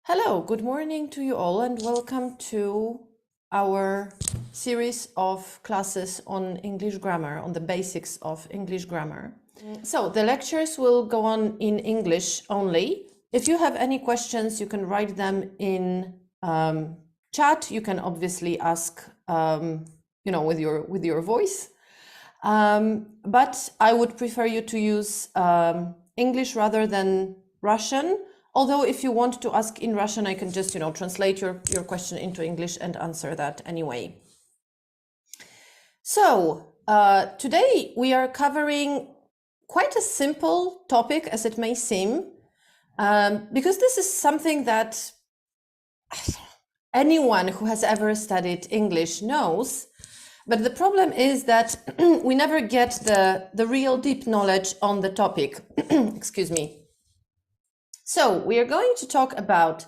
Hello, good morning to you all and welcome to our series of classes on English grammar, on the basics of English grammar. So the lectures will go on in English only. If you have any questions, you can write them in chat. You can obviously ask, with your voice. But I would prefer you to use English rather than Russian. Although if you want to ask in Russian, I can just, translate your question into English and answer that anyway. So today we are covering quite a simple topic, as it may seem, because this is something that anyone who has ever studied English knows. But the problem is that we never get the real deep knowledge on the topic. Excuse me. So we are going to talk about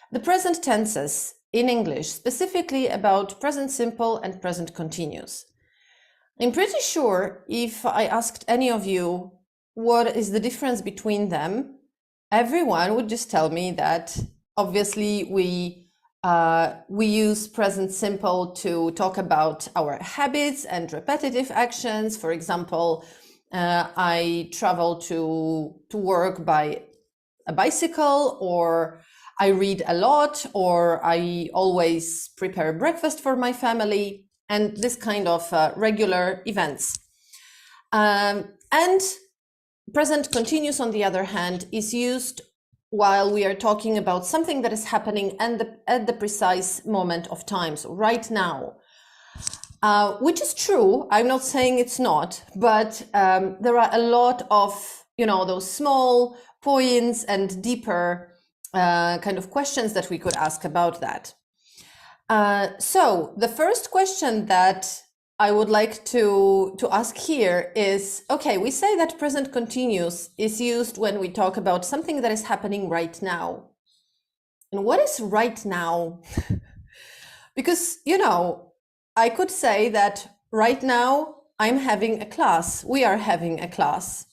the present tenses in English, specifically about present simple and present continuous. I'm pretty sure if I asked any of you what is the difference between them, everyone would just tell me that obviously we use present simple to talk about our habits and repetitive actions. For example, I travel to work by a bicycle, or I read a lot, or I always prepare breakfast for my family, and this kind of regular events. And present continuous, on the other hand, is used while we are talking about something that is happening at the precise moment of time, so right now. Which is true, I'm not saying it's not, but there are a lot of, those small points and deeper kind of questions that we could ask about that. So the first question that I would like to ask here is, okay, we say that present continuous is used when we talk about something that is happening right now. And what is right now? Because, I could say that right now I'm having a class, we are having a class.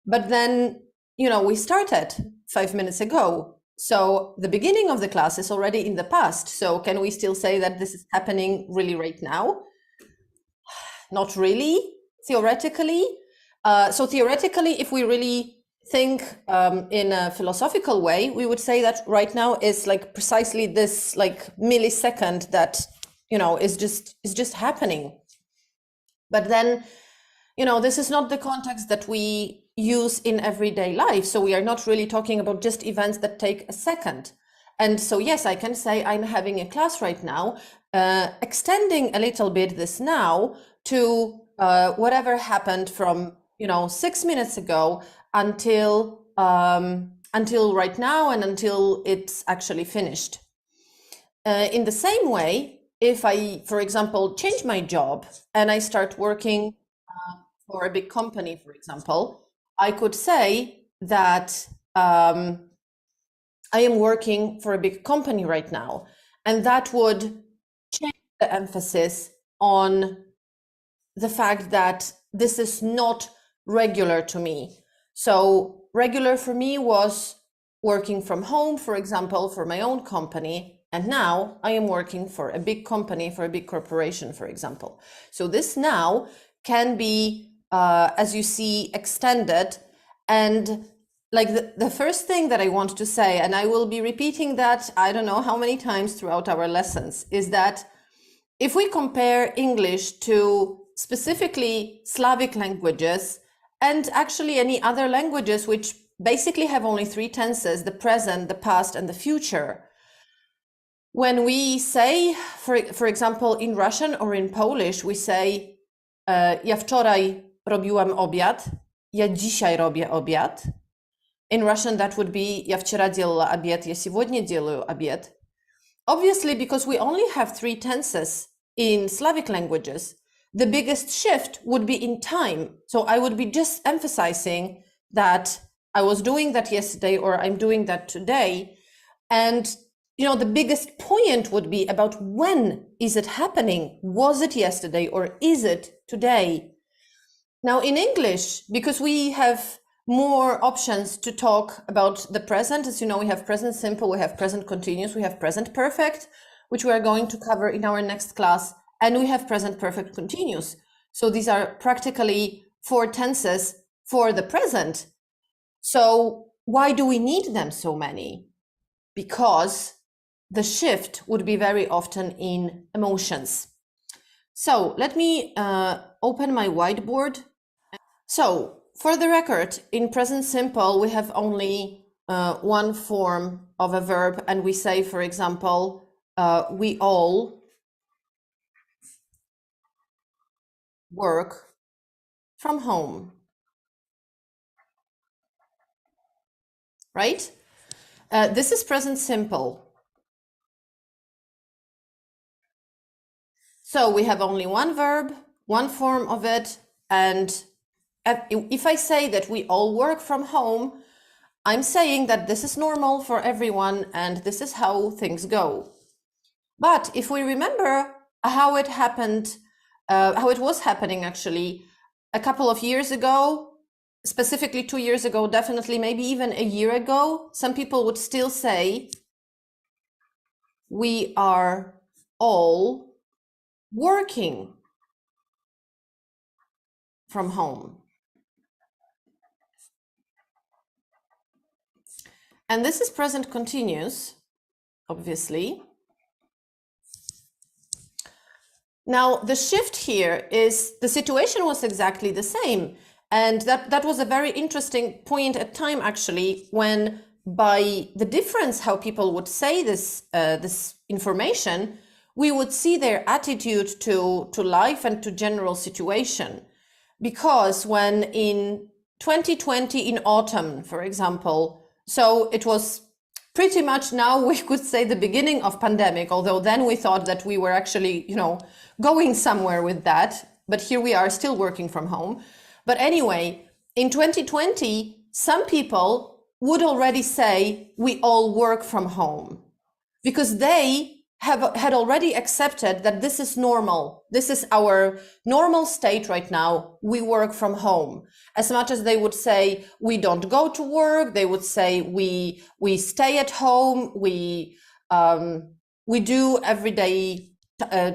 But then, we started 5 minutes ago. So the beginning of the class is already in the past. So can we still say that this is happening really right now? Not really, theoretically. So theoretically, if we really think in a philosophical way, we would say that right now is like precisely this like millisecond that, is just happening. But then, this is not the context that we use in everyday life. So we are not really talking about just events that take a second. And so, yes, I can say I'm having a class right now, extending a little bit this now to whatever happened from, 6 minutes ago until right now and until it's actually finished. In the same way, if I, for example, change my job and I start working for a big company, for example, I could say that I am working for a big company right now, and that would change the emphasis on the fact that this is not regular to me. So regular for me was working from home, for example, for my own company, and now I am working for a big company, for a big corporation, for example. So this now can be as you see, extended. And like the first thing that I want to say, and I will be repeating that, I don't know how many times throughout our lessons, is that if we compare English to specifically Slavic languages and actually any other languages which basically have only 3 tenses, the present, the past, and the future, when we say, for example, in Russian or in Polish, we say, ja wczoraj robiłam obiad, ja dzisiaj robię obiad. In Russian, that would be я вчера делала обед, я сегодня делаю обед. Obviously, because we only have 3 tenses in Slavic languages, the biggest shift would be in time. So I would be just emphasizing that I was doing that yesterday or I'm doing that today. And, the biggest point would be about when is it happening? Was it yesterday or is it today? Now in English, because we have more options to talk about the present. As you know, we have present simple, we have present continuous, we have present perfect, which we are going to cover in our next class, and we have present perfect continuous. So these are practically 4 tenses for the present. So why do we need them so many? Because the shift would be very often in emotions. So let me open my whiteboard. So for the record, in present simple, we have only one form of a verb, and we say, for example, we all work from home, right? This is present simple. So we have only one verb, one form of it, and if I say that we all work from home, I'm saying that this is normal for everyone and this is how things go. But if we remember how it happened, how it was happening actually a couple of years ago, specifically 2 years ago, definitely, maybe even a year ago, some people would still say, we are all working from home. And this is present continuous, obviously. Now, the shift here is the situation was exactly the same. And that was a very interesting point at time, actually, when by the difference how people would say this, this information, we would see their attitude to life and to general situation. Because when in 2020 in autumn, for example, so it was pretty much now we could say the beginning of pandemic, although then we thought that we were actually, going somewhere with that. But here we are still working from home. But anyway, in 2020, some people would already say we all work from home because they had already accepted that this is normal. This is our normal state right now. We work from home. As much as they would say we don't go to work, they would say we stay at home. We do everyday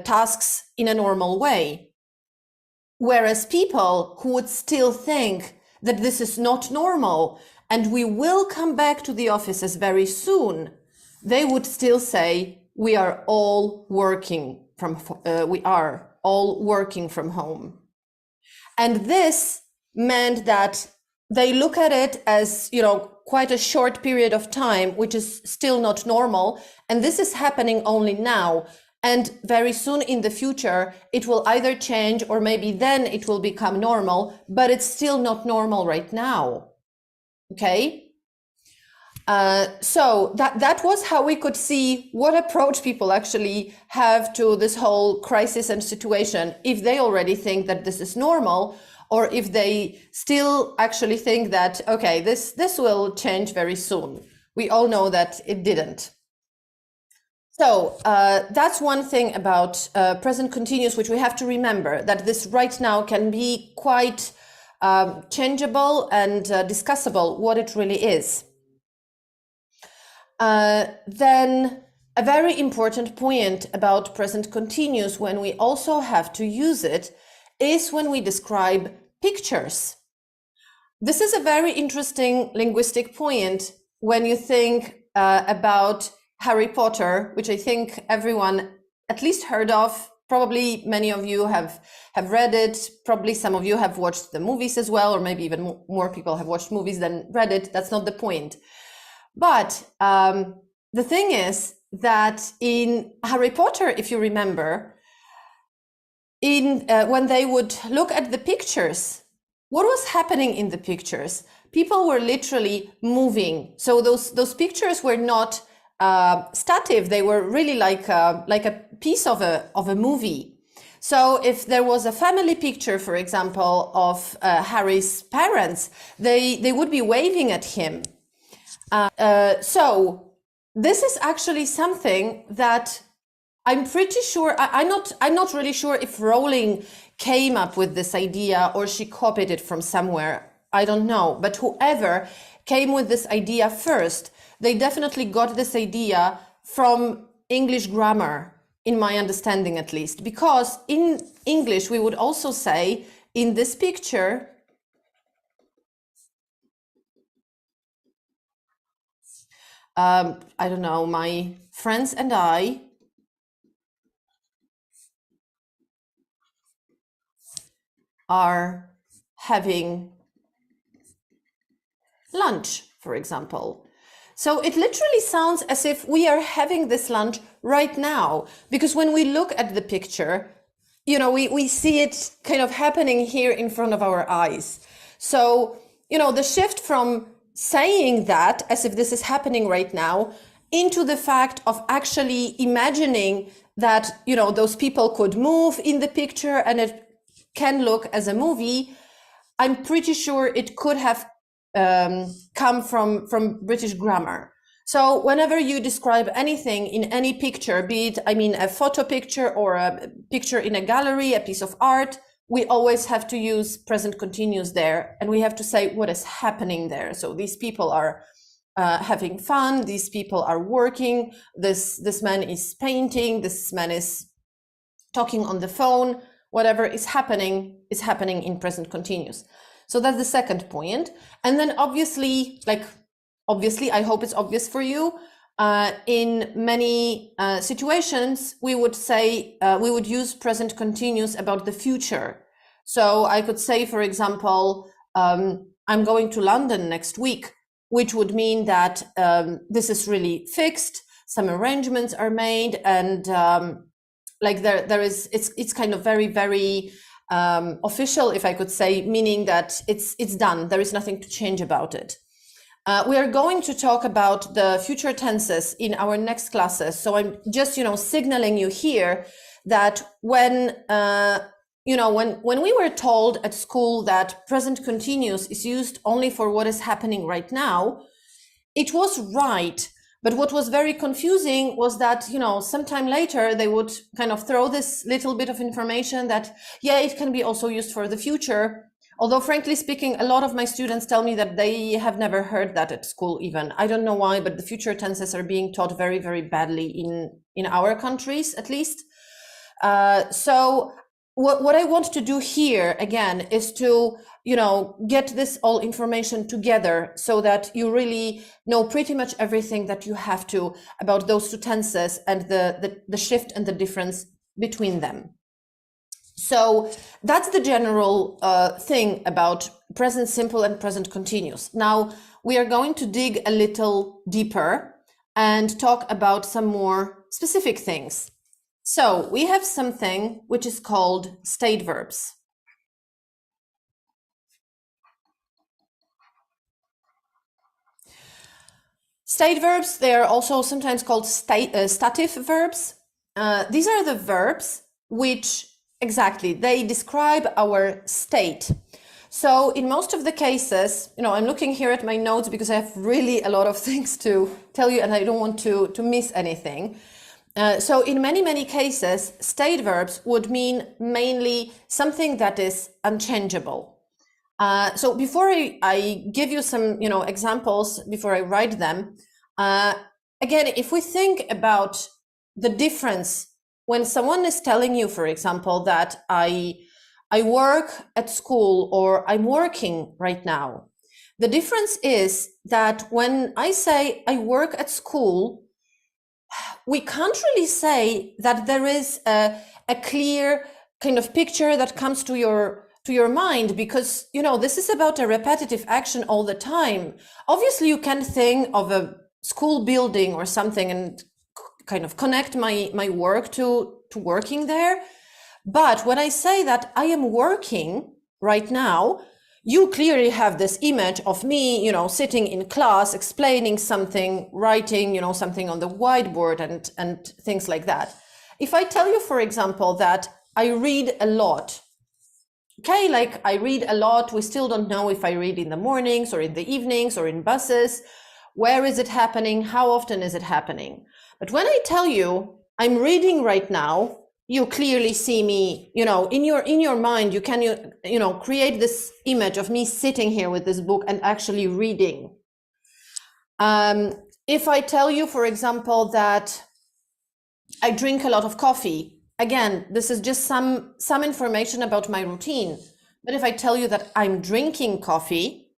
tasks in a normal way. Whereas people who would still think that this is not normal and we will come back to the offices very soon, they would still say we are all working from home. And this meant that they look at it as, quite a short period of time, which is still not normal. And this is happening only now. And very soon in the future, it will either change or maybe then it will become normal, but it's still not normal right now. Okay? So that was how we could see what approach people actually have to this whole crisis and situation, if they already think that this is normal, or if they still actually think that, okay, this will change very soon. We all know that it didn't. So that's one thing about present continuous, which we have to remember, that this right now can be quite changeable and discussable what it really is. Then a very important point about present continuous when we also have to use it is when we describe pictures. This is a very interesting linguistic point when you think about Harry Potter, which I think everyone at least heard of. Probably many of you have read it. Probably some of you have watched the movies as well, or maybe even more people have watched movies than read it. That's not the point. But the thing is that in Harry Potter, if you remember, when they would look at the pictures, what was happening in the pictures? People were literally moving. So those pictures were not static. They were really like a piece of a movie. So if there was a family picture, for example, of Harry's parents, they would be waving at him. So this is actually something that I'm pretty sure, I'm not really sure if Rowling came up with this idea or she copied it from somewhere. I don't know, but whoever came with this idea first, they definitely got this idea from English grammar, in my understanding at least, because in English we would also say, in this picture, I don't know, my friends and I are having lunch, for example. So it literally sounds as if we are having this lunch right now, because when we look at the picture, you know, we see it kind of happening here in front of our eyes. So, you know, the shift from saying that as if this is happening right now into the fact of actually imagining that, you know, those people could move in the picture and it can look as a movie, I'm pretty sure it could have come from British grammar. So whenever you describe anything in any picture, be it, I mean, a photo picture or a picture in a gallery, a piece of art, we always have to use present continuous there, and we have to say what is happening there. So these people are having fun, these people are working, this man is painting, this man is talking on the phone, whatever is happening in present continuous. So that's the second point. And then obviously, I hope it's obvious for you, in many situations, we would say, we would use present continuous about the future. So I could say, for example, I'm going to London next week, which would mean that this is really fixed, some arrangements are made, and like there is, it's kind of very, very official, if I could say, meaning that it's done. There is nothing to change about it. We are going to talk about the future tenses in our next classes. So I'm just, you know, signaling you here that when, you know, when we were told at school that present continuous is used only for what is happening right now, it was right. But what was very confusing was that, you know, sometime later they would kind of throw this little bit of information that, yeah, it can be also used for the future. Although, frankly speaking, a lot of my students tell me that they have never heard that at school even. I don't know why, but the future tenses are being taught very, very badly in our countries, at least. So what I want to do here, again, is to, you know, get this all information together so that you really know pretty much everything that you have to about those two tenses and the shift and the difference between them. So that's the general thing about present simple and present continuous. Now we are going to dig a little deeper and talk about some more specific things. So we have something which is called state verbs. State verbs, they are also sometimes called stative verbs. These are the verbs which exactly, they describe our state. So in most of the cases, you know, I'm looking here at my notes because I have really a lot of things to tell you and I don't want to miss anything. So in many, many cases, state verbs would mean mainly something that is unchangeable. So before I give you some, you know, examples, before I write them, again, if we think about the difference when someone is telling you, for example, that I work at school or I'm working right now, the difference is that when I say I work at school, we can't really say that there is a clear kind of picture that comes to your mind, because, you know, this is about a repetitive action all the time. Obviously, you can think of a school building or something and kind of connect my work to working there. But when I say that I am working right now, you clearly have this image of me, you know, sitting in class, explaining something, writing, you know, something on the whiteboard and things like that. If I tell you, for example, that I read a lot, okay, like I read a lot, we still don't know if I read in the mornings or in the evenings or in buses. Where is it happening? How often is it happening? But when I tell you I'm reading right now, you clearly see me, you know, in your mind, you can, you know, create this image of me sitting here with this book and actually reading. If I tell you, for example, that I drink a lot of coffee, again, this is just some information about my routine. But if I tell you that I'm drinking coffee,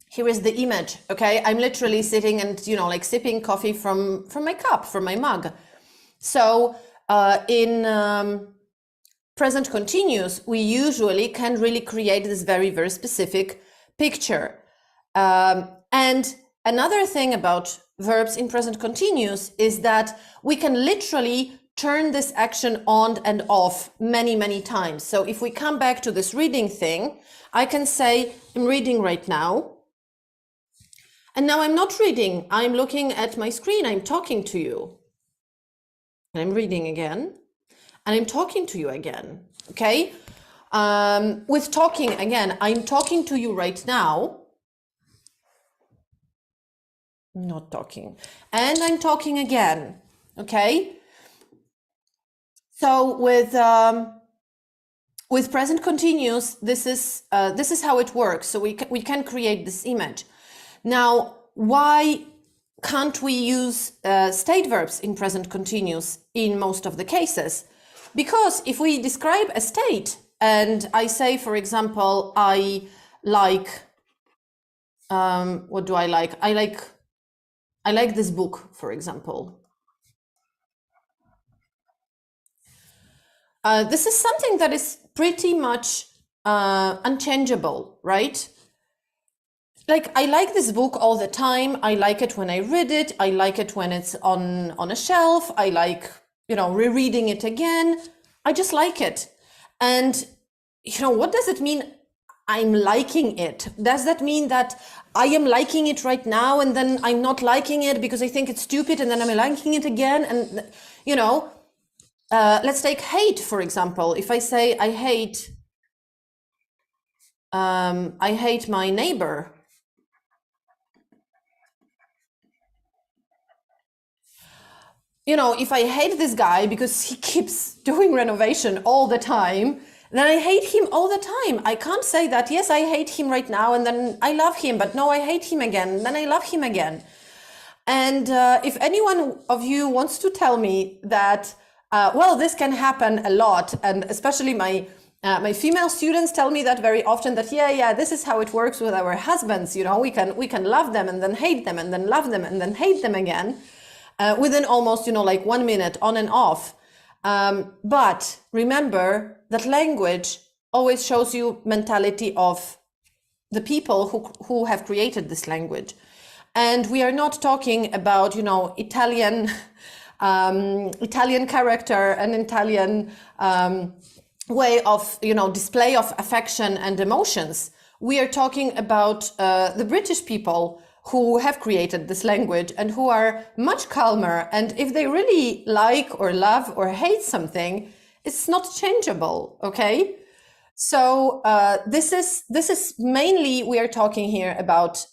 here is the image, okay? I'm literally sitting and, you know, like sipping coffee from my cup, from my mug. So in present continuous, we usually can really create this very, very specific picture. And another thing about verbs in present continuous is that we can literally turn this action on and off many, many times. So if we come back to this reading thing, I can say, I'm reading right now. And now I'm not reading, I'm looking at my screen, I'm talking to you. And I'm reading again, and I'm talking to you again, okay? With talking, again, I'm talking to you right now. Not talking. And I'm talking again, okay? So with present continuous, this is how it works. So we can create this image. Now, why can't we use state verbs in present continuous in most of the cases? Because if we describe a state and I say, for example, I like, what do I like? I like this book, for example. This is something that is pretty much unchangeable, right? Like, I like this book all the time. I like it when I read it. I like it when it's on a shelf. I like, you know, rereading it again. I just like it. And, you know, what does it mean? I'm liking it. Does that mean that I am liking it right now and then I'm not liking it because I think it's stupid and then I'm liking it again? And, you know, let's take hate, for example. If I say I hate my neighbor, you know, if I hate this guy because he keeps doing renovation all the time, then I hate him all the time. I can't say that, yes, I hate him right now and then I love him, but no, I hate him again, then I love him again. And if anyone of you wants to tell me that, well, this can happen a lot, and especially my female students tell me that very often, that yeah, this is how it works with our husbands. You know, we can love them and then hate them and then love them and then hate them again, within almost, you know, like 1 minute, on and off. But remember that language always shows you mentality of the people who have created this language. And we are not talking about, you know, Italian character and Italian way of, you know, display of affection and emotions. We are talking about the British people who have created this language and who are much calmer. And if they really like or love or hate something, it's not changeable, okay? So this is mainly, we are talking here about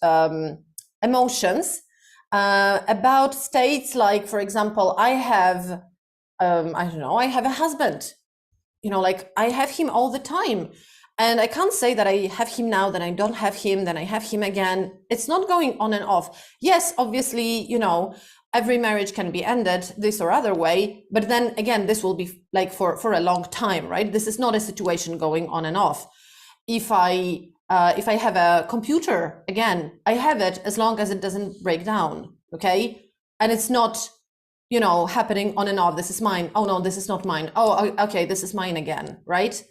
emotions, about states like, for example, I have, I don't know, I have a husband, you know, like I have him all the time. And I can't say that I have him now, then I don't have him, then I have him again. It's not going on and off. Yes, obviously, you know, every marriage can be ended this or other way, but then again, this will be like for a long time, right? This is not a situation going on and off. If I have a computer, again, I have it as long as it doesn't break down, okay? And it's not, you know, happening on and off. This is mine. Oh no, this is not mine. Oh, okay, this is mine again, right?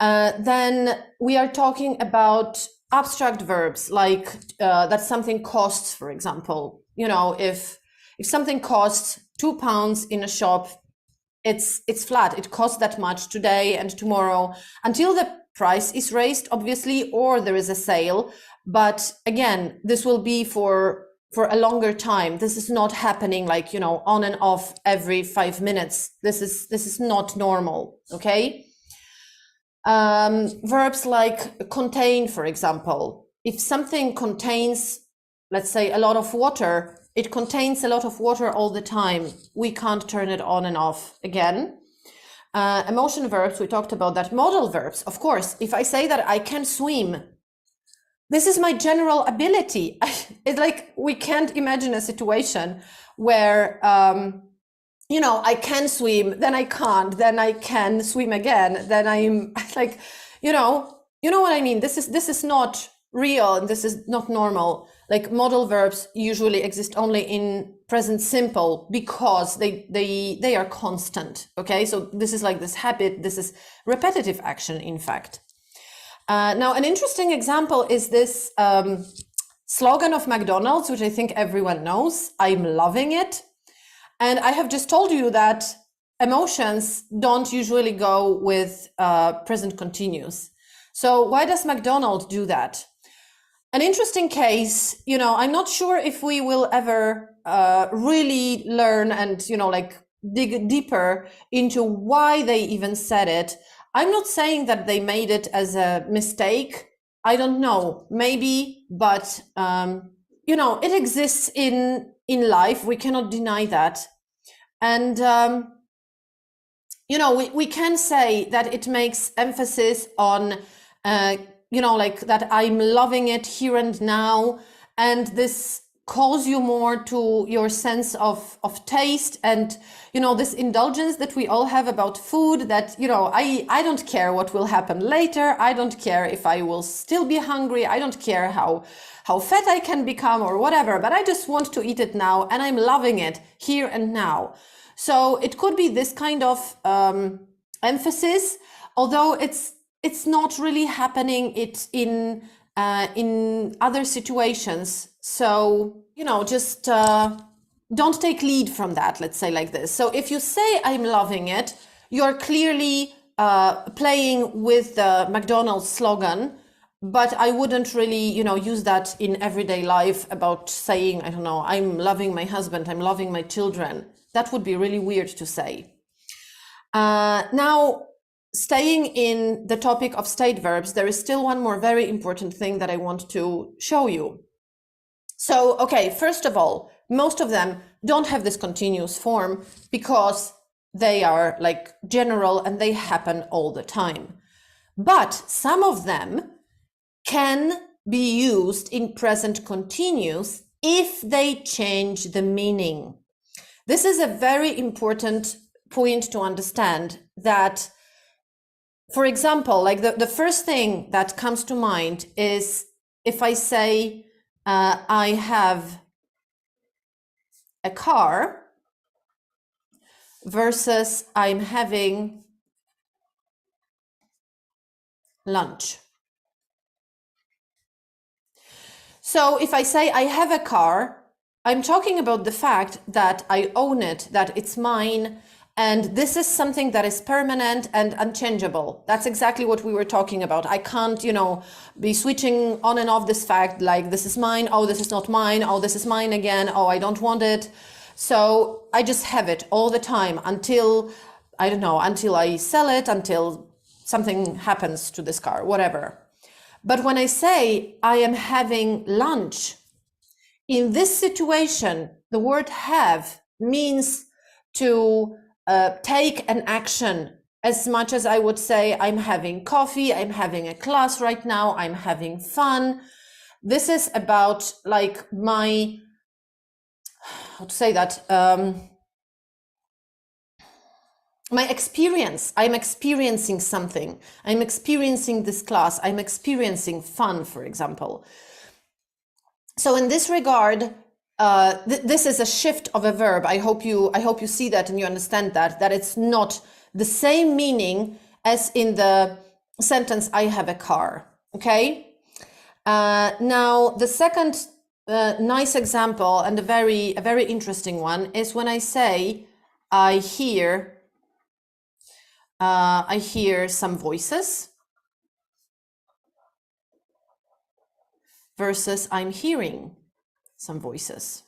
Then we are talking about abstract verbs, like that something costs, for example. You know, if something costs £2 in a shop, it's flat. It costs that much today and tomorrow until the price is raised, obviously, or there is a sale. But again, this will be for a longer time. This is not happening like, you know, on and off every 5 minutes. This is not normal, okay? Verbs like contain, for example. If something contains, let's say, a lot of water, it contains a lot of water all the time. We can't turn it on and off again. Emotion verbs, we talked about that. Modal verbs, of course, if I say that I can swim, this is my general ability. It's like we can't imagine a situation where, you know, I can swim, then I can't, then I can swim again, then I'm like, you know what I mean? This is not real, and this is not normal. Like modal verbs usually exist only in present simple because they are constant. Okay, so this is like this habit. This is repetitive action, in fact. Now, an interesting example is this slogan of McDonald's, which I think everyone knows. I'm loving it. And I have just told you that emotions don't usually go with present continuous. So why does McDonald's do that? An interesting case, you know, I'm not sure if we will ever really learn and, you know, like dig deeper into why they even said it. I'm not saying that they made it as a mistake. I don't know, maybe, but, you know, it exists in life. We cannot deny that. And, you know, we can say that it makes emphasis on, you know, like that I'm loving it here and now. And this calls you more to your sense of taste and, you know, this indulgence that we all have about food that, you know, I don't care what will happen later. I don't care if I will still be hungry. I don't care how fat I can become or whatever, but I just want to eat it now and I'm loving it here and now. So it could be this kind of emphasis, although it's not really happening in other situations. So, you know, just don't take lead from that, let's say like this. So if you say I'm loving it, you're clearly playing with the McDonald's slogan, but I wouldn't really, you know, use that in everyday life about saying, I don't know, I'm loving my husband, I'm loving my children. That would be really weird to say. Now, staying in the topic of state verbs, there is still one more very important thing that I want to show you. So, okay, first of all, most of them don't have this continuous form because they are like general and they happen all the time. But some of them can be used in present continuous if they change the meaning. This is a very important point to understand that, for example, like the first thing that comes to mind is if I say, I have a car versus I'm having lunch. So if I say I have a car, I'm talking about the fact that I own it, that it's mine, and this is something that is permanent and unchangeable. That's exactly what we were talking about. I can't, you know, be switching on and off this fact, like this is mine, oh, this is not mine, oh, this is mine again, oh, I don't want it. So I just have it all the time until, I don't know, until I sell it, until something happens to this car, whatever. But when I say I am having lunch, in this situation, the word have means to take an action as much as I would say I'm having coffee, I'm having a class right now, I'm having fun. This is about like my, how to say that, my experience. I'm experiencing something. I'm experiencing this class. I'm experiencing fun, for example. So in this regard, this is a shift of a verb. I hope you see that and you understand that it's not the same meaning as in the sentence, I have a car, okay? Now, the second nice example and a very interesting one is when I say, I hear some voices versus I'm hearing some voices.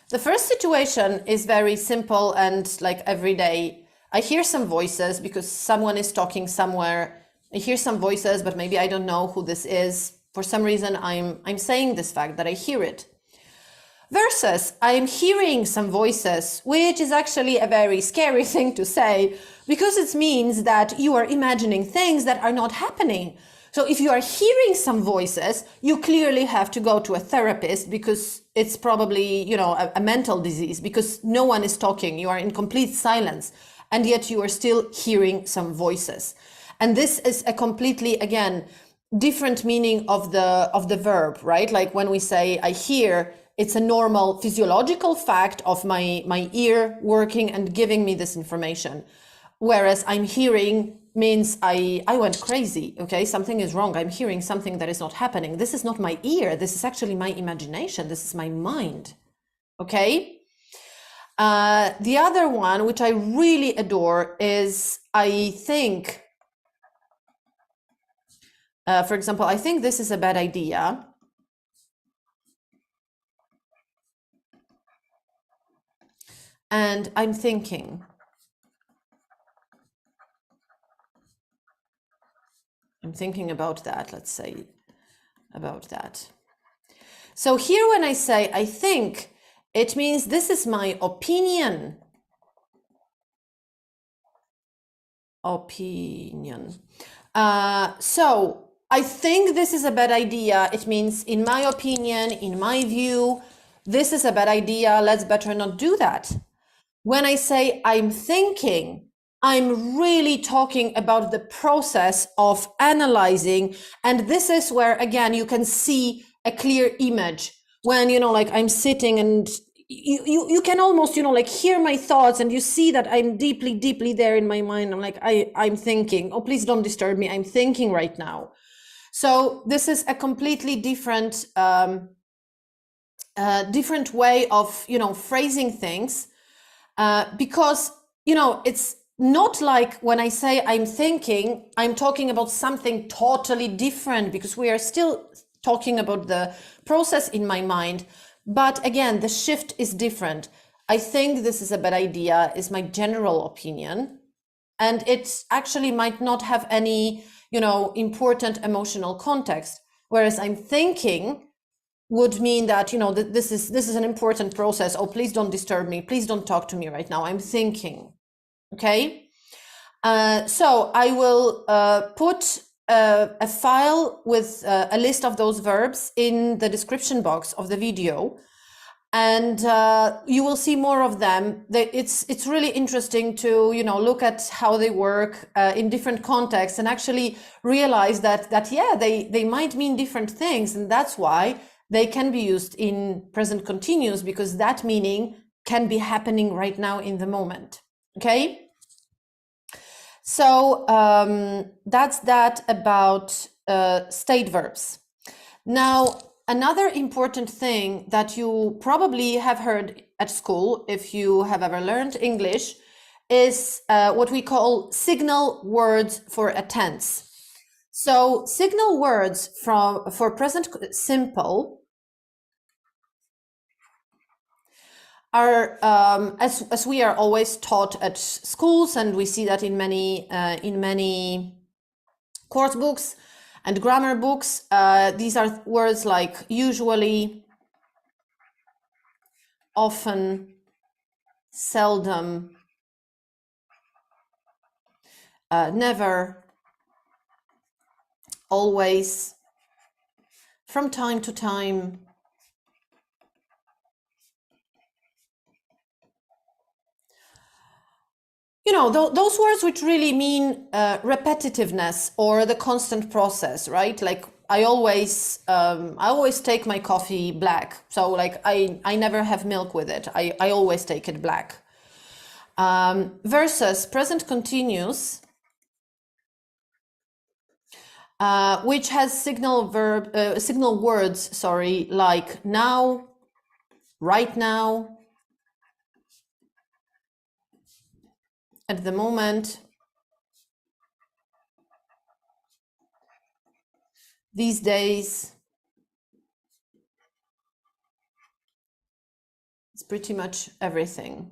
The first situation is very simple and like everyday. I hear some voices because someone is talking somewhere I hear some voices, but maybe I don't know who this is. For some reason, I'm saying this fact that I hear it. Versus I'm hearing some voices, which is actually a very scary thing to say, because it means that you are imagining things that are not happening. So if you are hearing some voices, you clearly have to go to a therapist, because it's probably, you know, a mental disease, because no one is talking. You are in complete silence, and yet you are still hearing some voices. And this is a completely, again, different meaning of the verb, right? Like when we say I hear, it's a normal physiological fact of my ear working and giving me this information. Whereas I'm hearing means I went crazy, okay? Something is wrong. I'm hearing something that is not happening. This is not my ear. This is actually my imagination. This is my mind, okay? The other one, which I really adore, is I think. For example, I think this is a bad idea. And I'm thinking. I'm thinking about that, let's say, about that. So here when I say I think, it means this is my opinion. Opinion. So I think this is a bad idea. It means, in my opinion, in my view, this is a bad idea. Let's better not do that. When I say I'm thinking, I'm really talking about the process of analyzing. And this is where, again, you can see a clear image when, you know, like I'm sitting and you can almost, you know, like hear my thoughts, and you see that I'm deeply, deeply there in my mind. I'm like, I'm thinking. Oh, please don't disturb me. I'm thinking right now. So this is a completely different, different way of, you know, phrasing things. Because, you know, it's not like when I say I'm thinking, I'm talking about something totally different, because we are still talking about the process in my mind. But again, the shift is different. I think this is a bad idea is my general opinion. And it actually might not have any, you know, important emotional context. Whereas I'm thinking would mean that, you know, that this is an important process. Oh, please don't disturb me. Please don't talk to me right now. I'm thinking. Okay. So I will put a file with a list of those verbs in the description box of the video, and you will see more of them. It's really interesting to, you know, look at how they work in different contexts, and actually realize that yeah, they might mean different things, and that's why they can be used in present continuous, because that meaning can be happening right now in the moment. Okay. So that's that about state verbs. Now, another important thing that you probably have heard at school, if you have ever learned English, is what we call signal words for a tense. So signal words for present simple are, as we are always taught at schools, and we see that in many course books and grammar books, these are words like usually, often, seldom, never, always, from time to time. You know, those words which really mean repetitiveness or the constant process, right? Like I always take my coffee black. So like I never have milk with it. I always take it black. Versus present continuous, which has signal words, like now, right now, at the moment, these days. It's pretty much everything.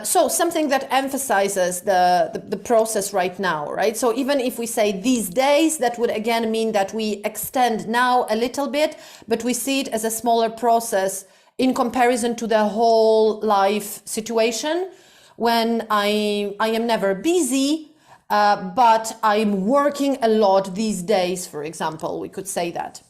So something that emphasizes the process right now, right? So even if we say these days, that would again mean that we extend now a little bit, but we see it as a smaller process in comparison to the whole life situation when I am never busy, but I'm working a lot these days, for example, we could say that.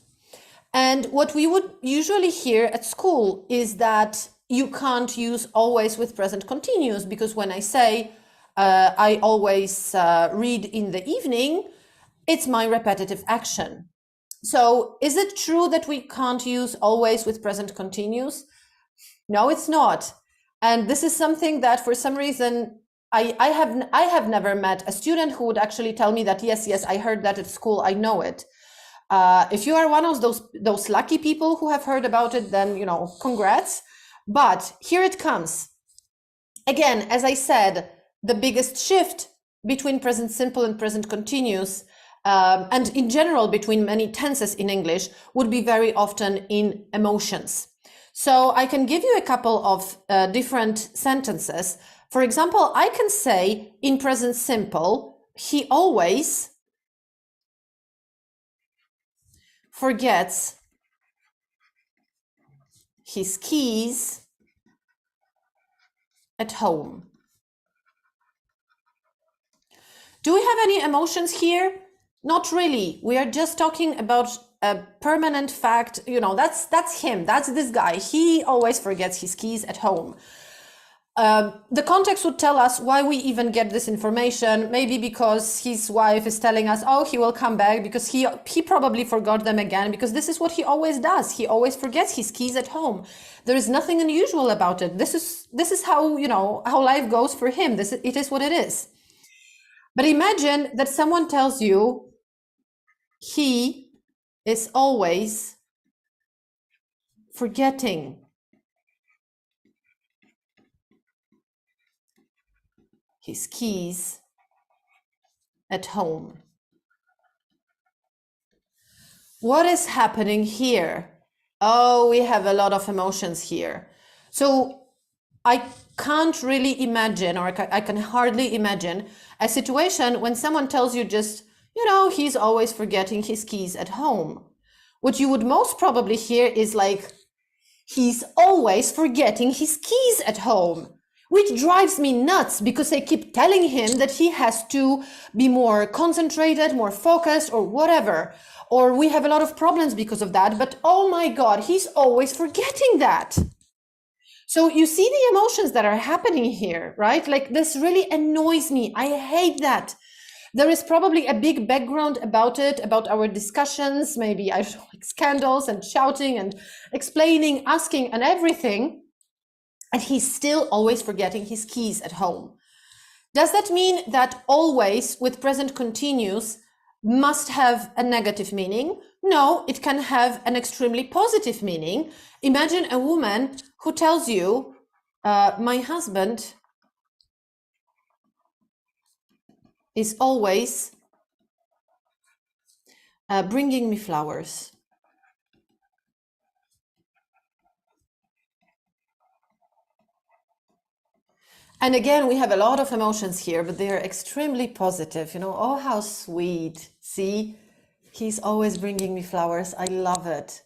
And what we would usually hear at school is that you can't use always with present continuous, because when I say I always read in the evening, it's my repetitive action. So is it true that we can't use always with present continuous? No, it's not. And this is something that for some reason I have never met a student who would actually tell me that, yes, I heard that at school, I know it. If you are one of those lucky people who have heard about it, then, you know, congrats. But here it comes. Again, as I said, the biggest shift between present simple and present continuous, and in general between many tenses in English, would be very often in emotions. So I can give you a couple of different sentences. For example, I can say in present simple, he always forgets his keys at home. Do we have any emotions here? Not really. We are just talking about a permanent fact. You know, that's him. That's this guy. He always forgets his keys at home. The context would tell us why we even get this information. Maybe because his wife is telling us, oh, he will come back because he probably forgot them again, because this is what he always does. He always forgets his keys at home. There is nothing unusual about it. This is how, you know, how life goes for him. It is what it is. But imagine that someone tells you he is always forgetting his keys at home. What is happening here? Oh, we have a lot of emotions here. So I can't really imagine, or I can hardly imagine a situation when someone tells you just, you know, he's always forgetting his keys at home. What you would most probably hear is like, he's always forgetting his keys at home, which drives me nuts because I keep telling him that he has to be more concentrated, more focused, or whatever. Or we have a lot of problems because of that, but oh my God, he's always forgetting that. So you see the emotions that are happening here, right? Like, this really annoys me. I hate that. There is probably a big background about it, about our discussions, maybe, I don't know, like scandals and shouting and explaining, asking and everything. And he's still always forgetting his keys at home. Does that mean that always with present continuous must have a negative meaning? No, it can have an extremely positive meaning. Imagine a woman who tells you, my husband is always bringing me flowers. And again, we have a lot of emotions here, but they are extremely positive. You know, oh, how sweet. See, he's always bringing me flowers. I love it.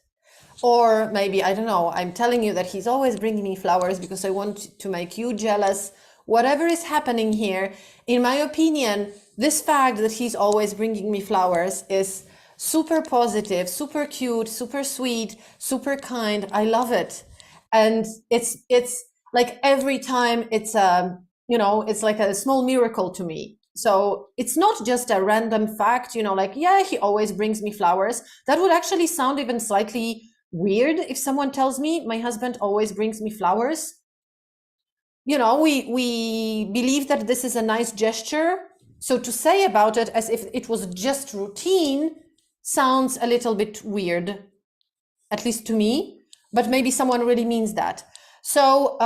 Or maybe, I don't know, I'm telling you that he's always bringing me flowers because I want to make you jealous. Whatever is happening here, in my opinion, this fact that he's always bringing me flowers is super positive, super cute, super sweet, super kind. I love it. And it's like every time it's you know, it's like a small miracle to me. So it's not just a random fact, you know, like, yeah, he always brings me flowers. That would actually sound even slightly weird if someone tells me my husband always brings me flowers. You know, we believe that this is a nice gesture. So to say about it as if it was just routine sounds a little bit weird, at least to me, but maybe someone really means that. So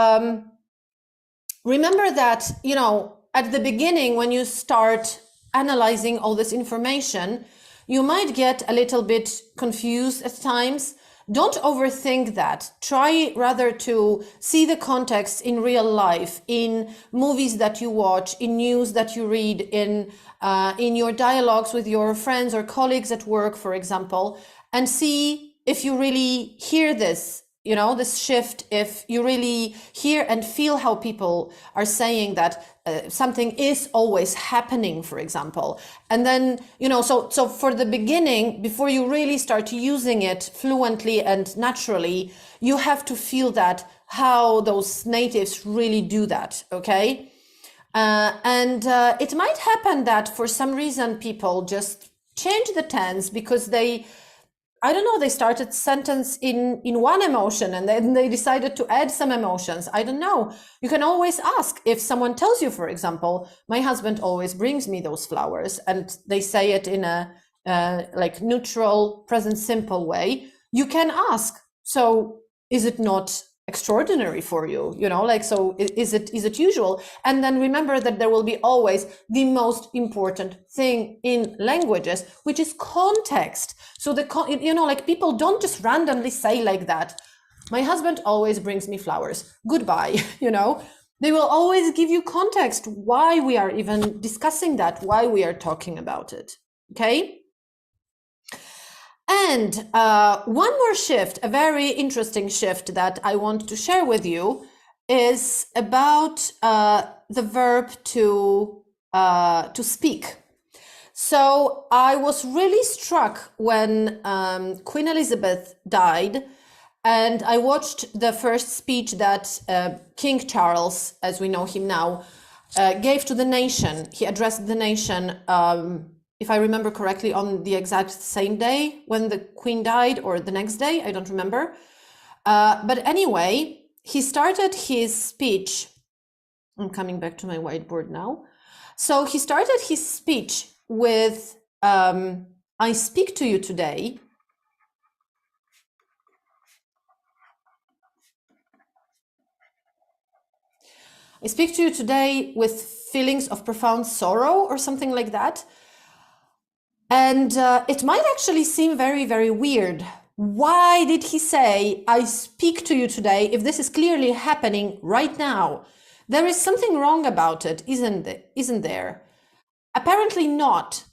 remember that, you know, at the beginning, when you start analyzing all this information, you might get a little bit confused at times don't overthink that. Try rather to see the context in real life, in movies that you watch, in news that you read, in your dialogues with your friends or colleagues at work, for example, and see if you really hear this, this shift, if you really hear and feel how people are saying that something is always happening, for example. And then, so for the beginning, before you really start using it fluently and naturally, you have to feel that, how those natives really do that, okay? And it might happen that for some reason people just change the tense because they started sentence in one emotion and then they decided to add some emotions. I don't know. You can always ask if someone tells you, for example, my husband always brings me those flowers, and they say it in a like neutral, present simple way. You can ask, so is it not extraordinary for you? So is it usual? And then remember that there will be always the most important thing in languages, which is context. So people don't just randomly say like that, my husband always brings me flowers, goodbye. They will always give you context, why we are even discussing that, why we are talking about it. Okay. And one more shift, a very interesting shift that I want to share with you, is about the verb to speak. So I was really struck when Queen Elizabeth died, and I watched the first speech that King Charles, as we know him now, gave to the nation. He addressed the nation, if I remember correctly, on the exact same day when the Queen died, or the next day, I don't remember. But anyway, he started his speech. I'm coming back to my whiteboard now. So he started his speech with, I speak to you today. I speak to you today with feelings of profound sorrow, or something like that. And it might actually seem very, very weird. Why did he say, I speak to you today, if this is clearly happening right now? There is something wrong about it, isn't there? Apparently not.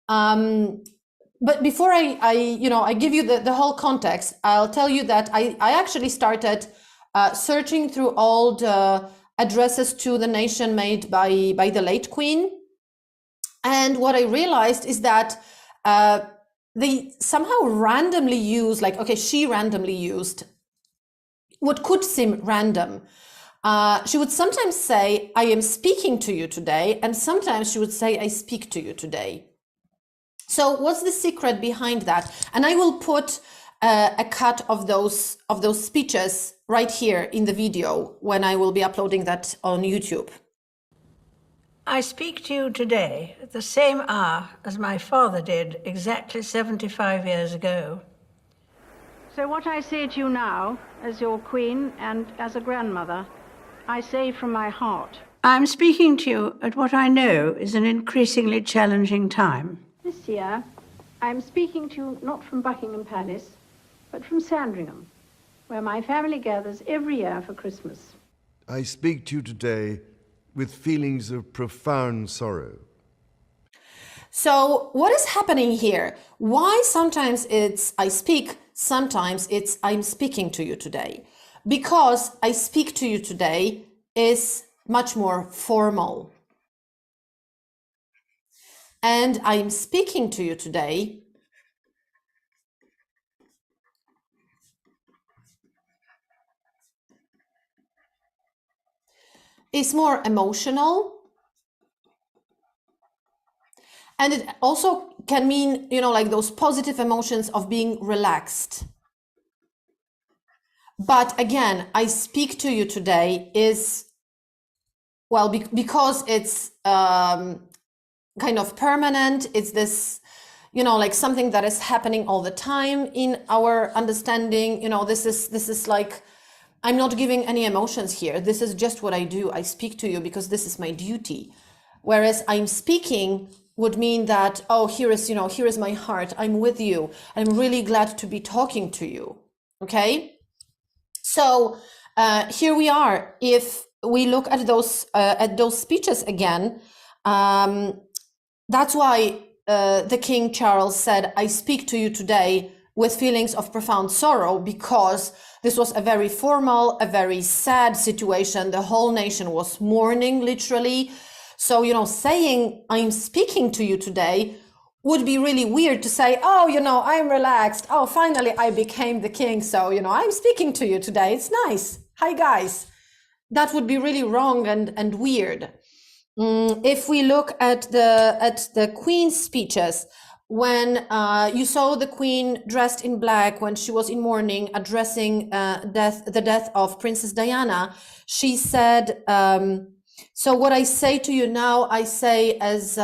But before I give you the whole context, I'll tell you that I actually started searching through all the addresses to the nation made by the late Queen. And what I realized is that they somehow randomly use, she randomly used what could seem random. She would sometimes say, I am speaking to you today, and sometimes she would say, I speak to you today. So what's the secret behind that? And I will put a cut of those speeches right here in the video when I will be uploading that on YouTube. I speak to you today at the same hour as my father did exactly 75 years ago. So what I say to you now, as your queen and as a grandmother, I say from my heart. I'm speaking to you at what I know is an increasingly challenging time. This year, I'm speaking to you not from Buckingham Palace, but from Sandringham, where my family gathers every year for Christmas. I speak to you today with feelings of profound sorrow. So what is happening here? Why sometimes it's I speak, sometimes it's I'm speaking to you today? Because I speak to you today is much more formal. And I'm speaking to you today is more emotional. And it also can mean, like those positive emotions of being relaxed. But again, I speak to you today is, well, because it's kind of permanent. It's this, like something that is happening all the time in our understanding. This is like, I'm not giving any emotions here. This is just what I do. I speak to you because this is my duty. Whereas I'm speaking would mean that, oh, here is my heart. I'm with you. I'm really glad to be talking to you. Okay, so here we are. If we look at those speeches again, that's why the King Charles said, "I speak to you today with feelings of profound sorrow," because this was a very formal, a very sad situation. The whole nation was mourning, literally. So, you know, saying "I'm speaking to you today" would be really weird to say, "Oh, you know, I'm relaxed. Oh, finally I became the king. So, you know, I'm speaking to you today. It's nice. Hi, guys." That would be really wrong and weird. If we look at the Queen's speeches, when you saw the Queen dressed in black when she was in mourning, addressing the death of Princess Diana, she said, "So what I say to you now, I say as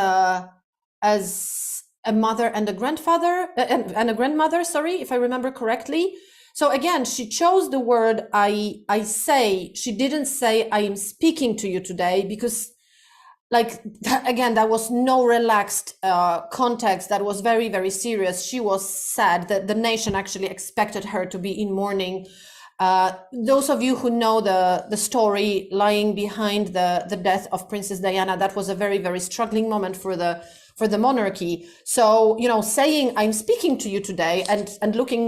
a mother and a grandfather and a grandmother, sorry, if I remember correctly." So again, she chose the word I say. She didn't say "I am speaking to you today," because, like, again, that was no relaxed context. That was very, very serious. She was sad that the nation actually expected her to be in mourning. Those of you who know the story lying behind the death of Princess Diana, that was a very, very struggling moment for the monarchy. So, you know, saying "I'm speaking to you today" and looking,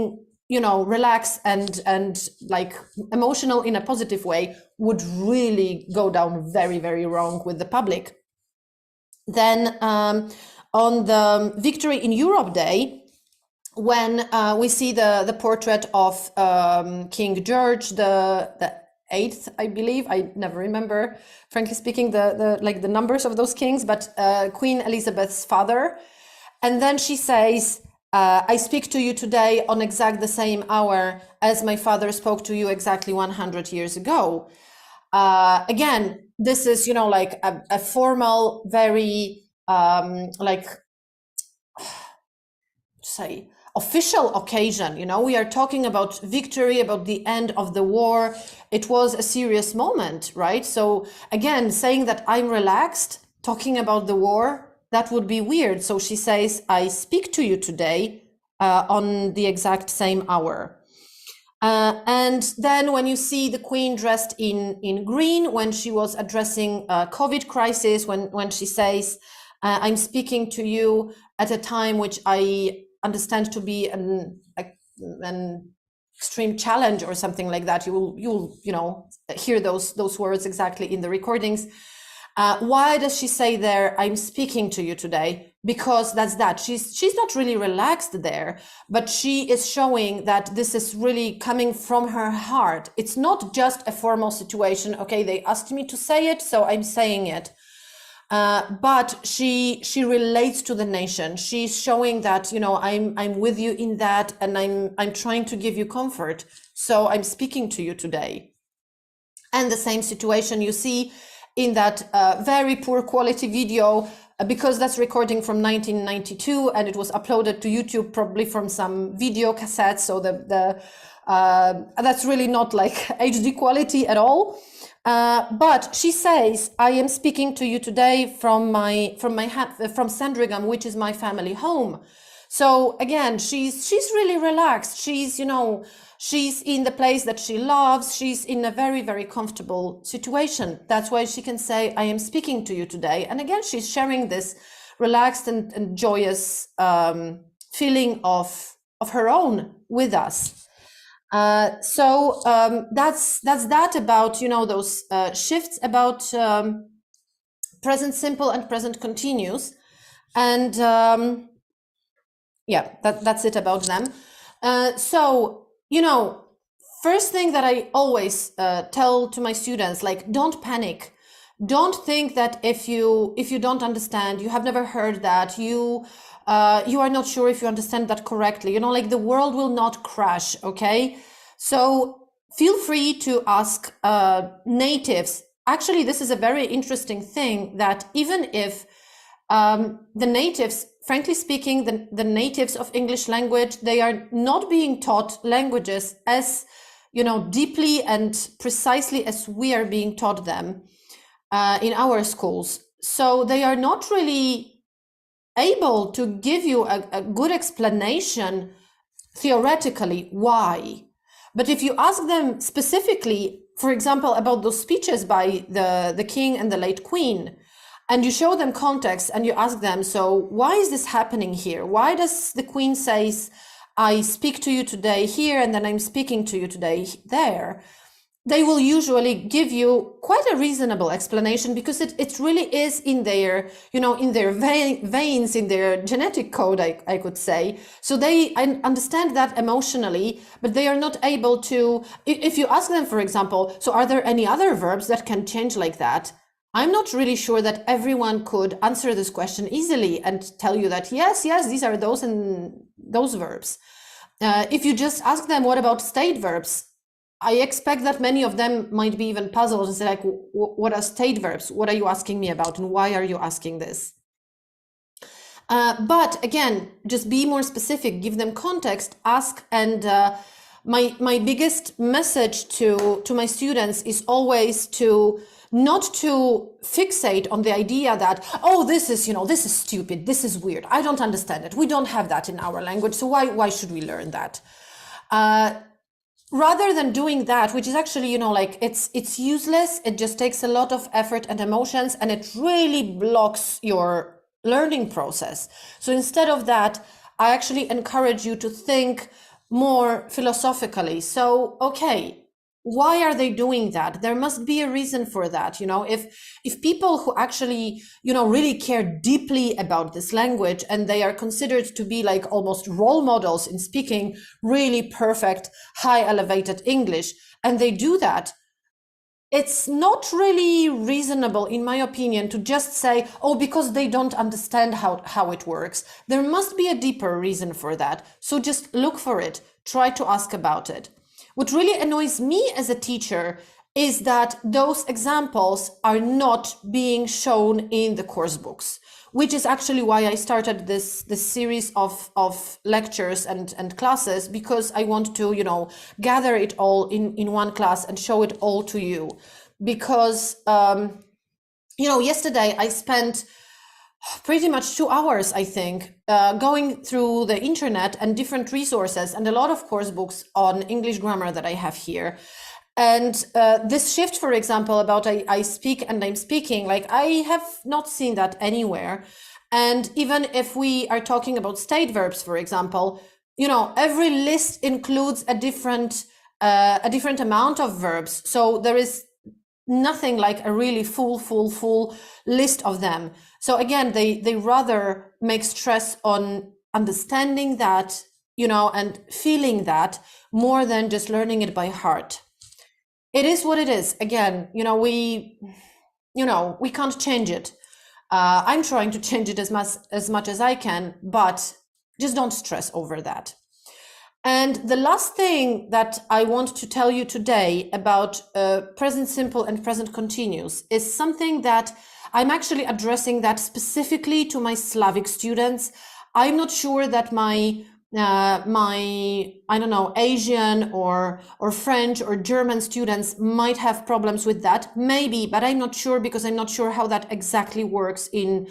you know, relaxed and like emotional in a positive way would really go down very, very wrong with the public. Then on the Victory in Europe Day, when we see the portrait of King George the Eighth, I believe, I never remember, frankly speaking, the numbers of those kings, but Queen Elizabeth's father, and then she says, "I speak to you today on exact the same hour as my father spoke to you exactly 100 years ago." Again, this is, you know, like a formal, very like, say, official occasion. You know, we are talking about victory, about the end of the war. It was a serious moment, right? So again, saying that I'm relaxed, talking about the war, that would be weird. So she says, "I speak to you today on the exact same hour." And then when you see the Queen dressed in green, when she was addressing COVID crisis, when she says, "I'm speaking to you at a time which I understand to be an extreme challenge," or something like that. You'll you know, hear those words exactly in the recordings. Why does she say there, "I'm speaking to you today"? Because that's that. She's not really relaxed there, but she is showing that this is really coming from her heart. It's not just a formal situation. Okay, they asked me to say it, so I'm saying it. But she relates to the nation. She's showing that, you know, I'm with you in that, and I'm trying to give you comfort. So I'm speaking to you today. And the same situation you see in that very poor quality video, because that's recording from 1992 and it was uploaded to YouTube probably from some video cassettes. So that's really not like HD quality at all. But she says, "I am speaking to you today from Sandringham, which is my family home." So again, she's really relaxed. She's, you know, she's in the place that she loves. She's in a very, very comfortable situation. That's why she can say, "I am speaking to you today." And again, she's sharing this relaxed and joyous feeling of her own with us. So that's that about, you know, those shifts about present simple and present continuous. And yeah, that's it about them. So, you know, first thing that I always tell to my students, like, don't panic. Don't think that if you don't understand, you have never heard that, you are not sure if you understand that correctly, you know, like, the world will not crash, okay? So feel free to ask natives. Actually, this is a very interesting thing, that even if the natives, frankly speaking, the natives of English language, they are not being taught languages as, you know, deeply and precisely as we are being taught them in our schools. So they are not really able to give you a good explanation theoretically why. But if you ask them specifically, for example, about those speeches by the king and the late queen, and you show them context and you ask them, so why is this happening here? Why does the queen says, I speak to you today here, and then I'm speaking to you today there? They will usually give you quite a reasonable explanation, because it really is in their, in their veins, in their genetic code, I could say. So they understand that emotionally, but they are not able to, if you ask them, for example, so are there any other verbs that can change like that? I'm not really sure that everyone could answer this question easily and tell you that, yes, these are those and those verbs. If you just ask them, what about state verbs? I expect that many of them might be even puzzled and say, like, what are state verbs? What are you asking me about? And why are you asking this? But again, just be more specific, give them context, ask. And my biggest message to my students is always to not to fixate on the idea that, oh, this is stupid, this is weird, I don't understand it, we don't have that in our language, so why should we learn that? Rather than doing that, which is actually, it's useless, it just takes a lot of effort and emotions, and it really blocks your learning process. So instead of that, I actually encourage you to think more philosophically. So, okay, why are they doing that? There must be a reason for that. If people who actually, really care deeply about this language, and they are considered to be like almost role models in speaking really perfect, high elevated English, and they do that, it's not really reasonable, in my opinion, to just say, oh, because they don't understand how it works. There must be a deeper reason for that. So just look for it, try to ask about it. What really annoys me as a teacher is that those examples are not being shown in the course books, which is actually why I started this series of lectures and classes, because I want to, gather it all in one class and show it all to you. Because, yesterday I spent pretty much 2 hours, I think, going through the internet and different resources and a lot of course books on English grammar that I have here. And this shift, for example, about I speak and I'm speaking, like, I have not seen that anywhere. And even if we are talking about state verbs, for example, every list includes a different amount of verbs. So there is nothing like a really full list of them. So again, they rather make stress on understanding that, and feeling that, more than just learning it by heart. It is what it is. Again, we can't change it. I'm trying to change it as much as I can, but just don't stress over that. And the last thing that I want to tell you today about present simple and present continuous is something that I'm actually addressing that specifically to my Slavic students. I'm not sure that my Asian or French or German students might have problems with that, maybe, but I'm not sure, because I'm not sure how that exactly works in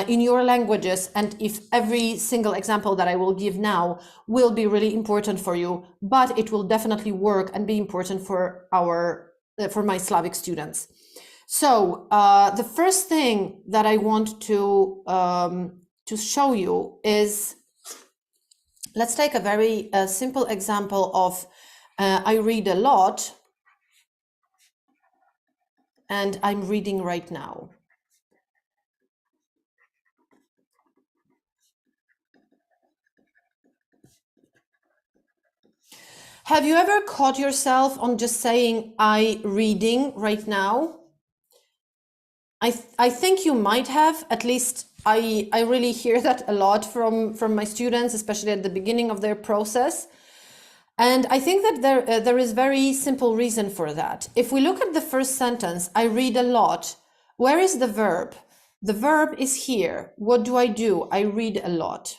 your languages, and if every single example that I will give now will be really important for you, but it will definitely work and be important for my Slavic students. So the first thing that I want to show you is, let's take a very simple example of I read a lot, and I'm reading right now. Have you ever caught yourself on just saying I reading right now? I think you might have. At least I really hear that a lot from my students, especially at the beginning of their process. And I think that there is very simple reason for that. If we look at the first sentence, I read a lot, where is the verb? The verb is here. What do? I read a lot.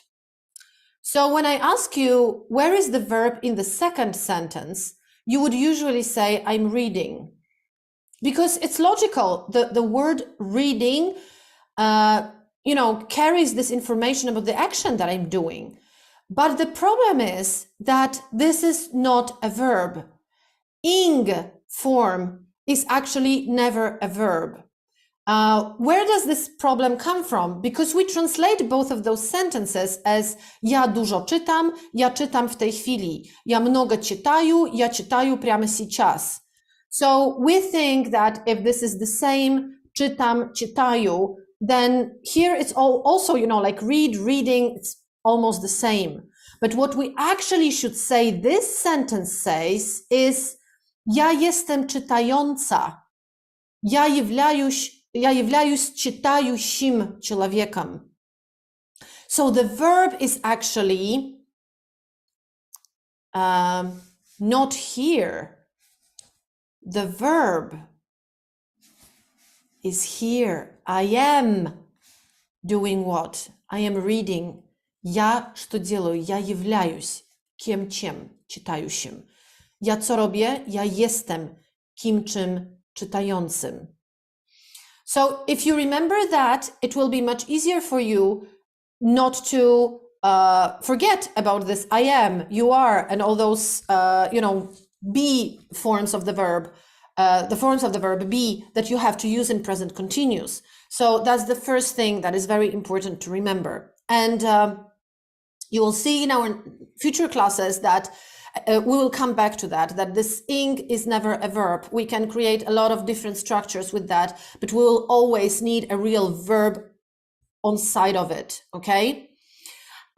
So when I ask you, where is the verb in the second sentence, you would usually say, I'm reading. Because it's logical. The word reading, carries this information about the action that I'm doing. But the problem is that this is not a verb. Ing form is actually never a verb. Where does this problem come from? Because we translate both of those sentences as ja dużo czytam, ja czytam w tej chwili. Ja много читаю, я читаю прямо сейчас. So we think that if this is the same, czytam, czytаю, then here it's also, like read, reading, it's almost the same. But what we actually should say, this sentence says, is ja jestem czytająca. Ja являюсь читающим человеком. So the verb is actually not here. The verb is here. I am doing what? I am reading. Я что делаю? Я являюсь кем-чем, читающим. Ja co robię? Ja jestem kim-czym czytającym. So if you remember that, it will be much easier for you not to forget about this I am, you are, and all those, be forms of the verb, the forms of the verb be that you have to use in present continuous. So that's the first thing that is very important to remember. And you will see in our future classes that we will come back to that this ing is never a verb. We can create a lot of different structures with that, but we will always need a real verb on side of it, okay?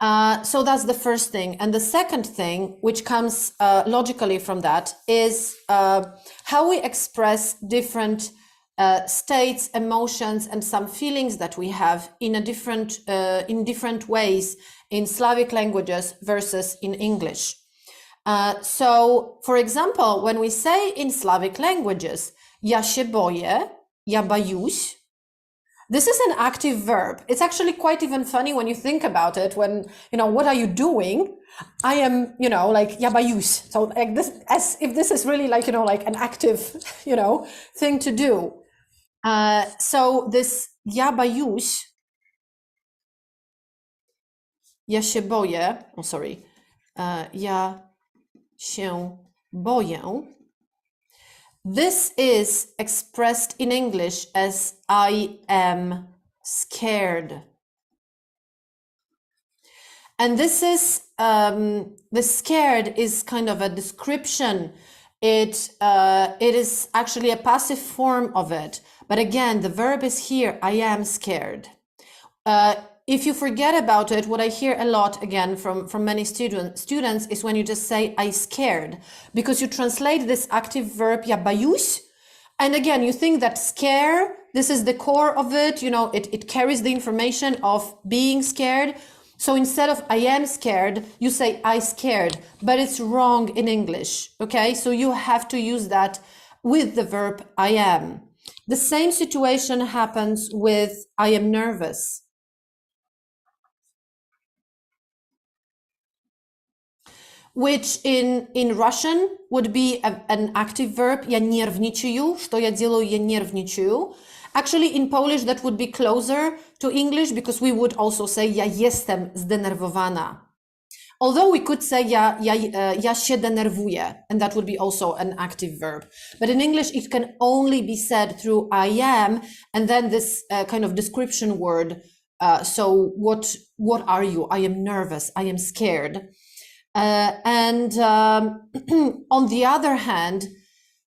So that's the first thing. And the second thing, which comes logically from that, is how we express different states, emotions, and some feelings that we have in different ways in Slavic languages versus in English. So, for example, when we say in Slavic languages, ja się boję, ja boюсь, this is an active verb. It's actually quite even funny when you think about it, when, what are you doing? I am, like, ja boюсь. So like this, as if this is really like, like an active, thing to do. So this ja boюсь, ja się boję, ja się boję. This is expressed in English as I am scared. And this is, the scared is kind of a description. It is actually a passive form of it. But again, the verb is here, I am scared. If you forget about it, what I hear a lot again from many students is when you just say I scared, because you translate this active verb ja boюсь, and again you think that scare, this is the core of it, it carries the information of being scared. So instead of I am scared, you say I scared, but it's wrong in English, okay? So you have to use that with the verb I am. The same situation happens with I am nervous. Which in Russian would be an active verb, я нервничаю, что я делаю, я нервничаю. Actually, in Polish, that would be closer to English, because we would also say ja jestem zdenerwowana. Although we could say ja się denerwuję, and that would be also an active verb. But in English, it can only be said through I am, and then this kind of description word. So what are you? I am nervous, I am scared. And on the other hand,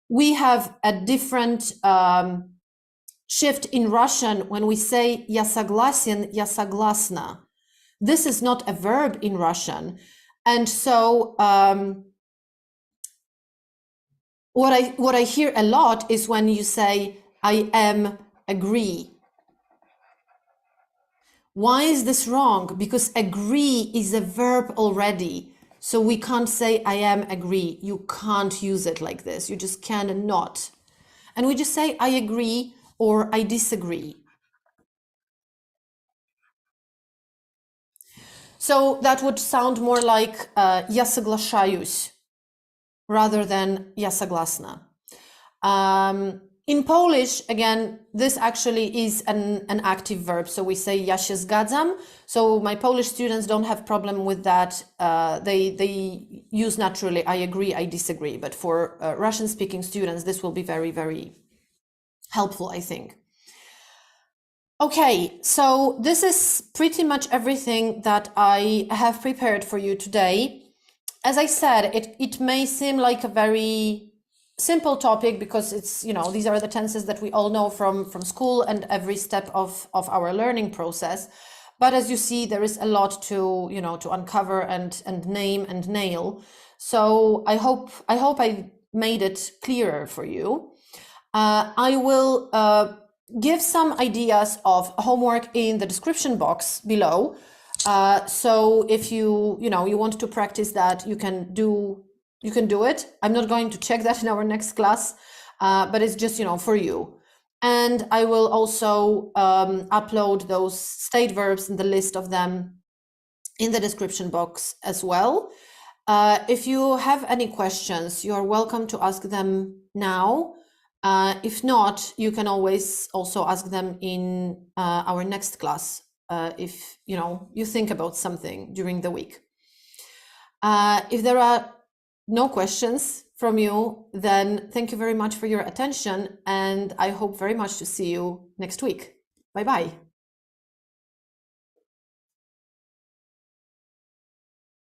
we have a different shift in Russian when we say я согласен, я согласна. This is not a verb in Russian. And so what I hear a lot is when you say I am agree. Why is this wrong? Because agree is a verb already. So we can't say I am agree. You can't use it like this. You just cannot. And we just say I agree or I disagree. So that would sound more like я соглашаюсь rather than я согласна. In Polish, again, this actually is an active verb. So we say ja się zgadzam. So my Polish students don't have problem with that. They use naturally, I agree, I disagree. But for Russian speaking students, this will be very, very helpful, I think. Okay, so this is pretty much everything that I have prepared for you today. As I said, it may seem like a very simple topic because it's, these are the tenses that we all know from school and every step of our learning process. But as you see, there is a lot to, to uncover and name and nail. So I hope I made it clearer for you. I will give some ideas of homework in the description box below. So if you want to practice that, you can do it. I'm not going to check that in our next class, but it's just, for you. And I will also upload those state verbs and the list of them in the description box as well. If you have any questions, you are welcome to ask them now. If not, you can always also ask them in our next class if you think about something during the week. If there are no questions from you, then thank you very much for your attention, and I hope very much to see you next week. Bye-bye.